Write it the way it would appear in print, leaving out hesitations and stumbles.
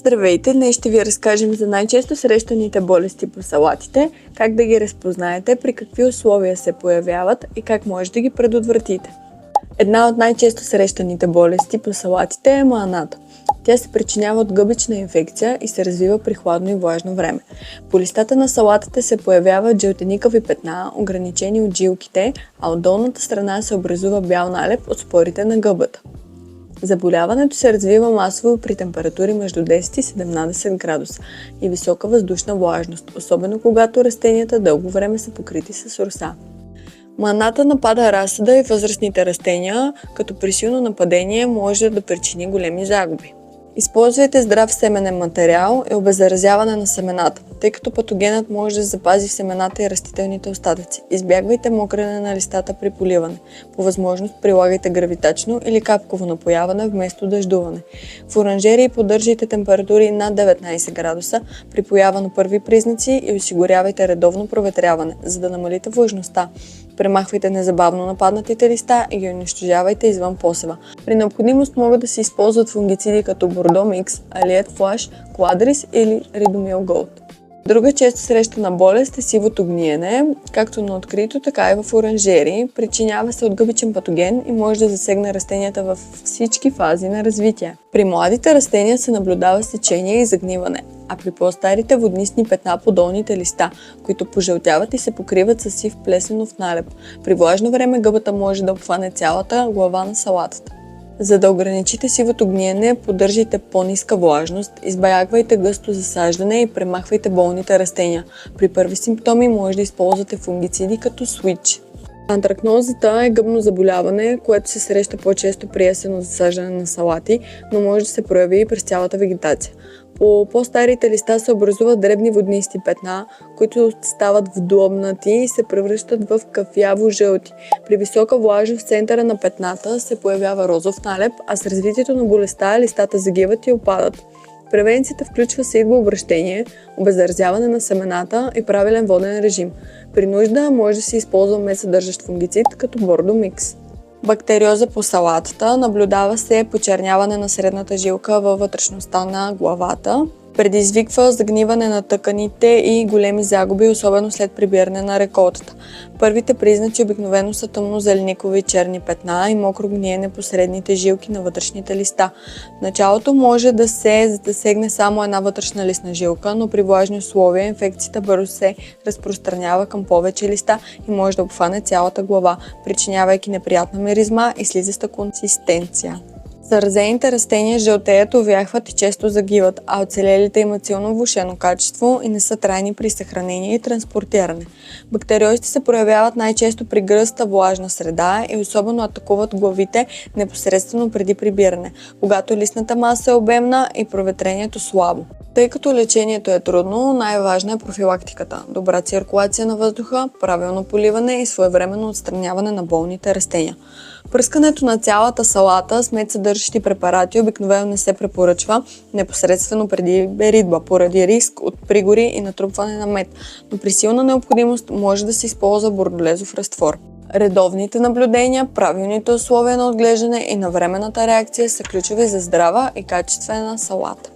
Здравейте! Днес ще ви разкажем за най-често срещаните болести по салатите, как да ги разпознаете, при какви условия се появяват и как може да ги предотвратите. Една от най-често срещаните болести по салатите е мааната. Тя се причинява от гъбична инфекция и се развива при хладно и влажно време. По листата на салатите се появяват жълтеникави петна, ограничени от жилките, а от долната страна се образува бял налеп от спорите на гъбата. Заболяването се развива масово при температури между 10 и 17 градуса и висока въздушна влажност, особено когато растенията дълго време са покрити с роса. Мааната напада разсада и възрастните растения, като при силно нападение може да причини големи загуби. Използвайте здрав семенен материал и обеззаразяване на семената, тъй като патогенът може да се запази в семената и растителните остатъци. Избягвайте мокрене на листата при поливане. По възможност прилагайте гравитачно или капково напояване вместо дъждуване. В оранжерии поддържайте температури над 19 градуса при поява на първи признаци и осигурявайте редовно проветряване, за да намалите влажността. Премахвайте незабавно нападнатите листа и ги унищожавайте извън посева. При необходимост могат да се използват фунгициди като Бордо Микс, Алиет Флаш, Квадрис или Ридомил Голд. Друга често срещана болест е сивото гниене, както на открито, така и в оранжерии. Причинява се от гъбичен патоген и може да засегне растенията във всички фази на развитие. При младите растения се наблюдава сечение и загниване, а при по-старите воднисни петна по долните листа, които пожълтяват и се покриват с сив плесенов налеп. При влажно време гъбата може да обхване цялата глава на салатата. За да ограничите сивото гниене, поддържайте по-ниска влажност, избягвайте гъсто засаждане и премахвайте болните растения. При първи симптоми може да използвате фунгициди като Switch. Антракнозата е гъбно заболяване, което се среща по-често при есенно засаждане на салати, но може да се прояви и през цялата вегетация. По по-старите листа се образуват дребни воднисти петна, които стават вдлъбнати и се превръщат в кафяво-жълти. При висока влажност в центъра на петната се появява розов налеп, а с развитието на болестта листата загиват и опадат. Превенцията включва сеитбообращение, обеззаразяване на семената и правилен воден режим. При нужда може да се използва мед съдържащ фунгицид като Бордо Микс. Бактериоза по салатата. Наблюдава се почерняване на средната жилка във вътрешността на главата. Предизвиква загниване на тъканите и големи загуби, особено след прибиране на реколтата. Първите признаци обикновено са тъмнозеленикови черни петна и мокро гниене по средните жилки на вътрешните листа. В началото може да се засегне само една вътрешна листна жилка, но при влажни условия инфекцията бързо се разпространява към повече листа и може да обхване цялата глава, причинявайки неприятна миризма и слизеста консистенция. Заразените растения жълтеят, увяхват и често загиват, а оцелелите имат силно влошено качество и не са трайни при съхранение и транспортиране. Бактериозите се проявяват най-често при гъста влажна среда и особено атакуват главите непосредствено преди прибиране, когато листната маса е обемна и проветрението слабо. Тъй като лечението е трудно, най-важна е профилактиката, добра циркулация на въздуха, правилно поливане и своевременно отстраняване на болните растения. Пръскането на цялата салата с мед съдържащи препарати обикновено не се препоръчва непосредствено преди беритба, поради риск от пригори и натрупване на мед, но при силна необходимост може да се използва бордолезов разтвор. Редовните наблюдения, правилните условия на отглеждане и навременната реакция са ключови за здрава и качествена салата.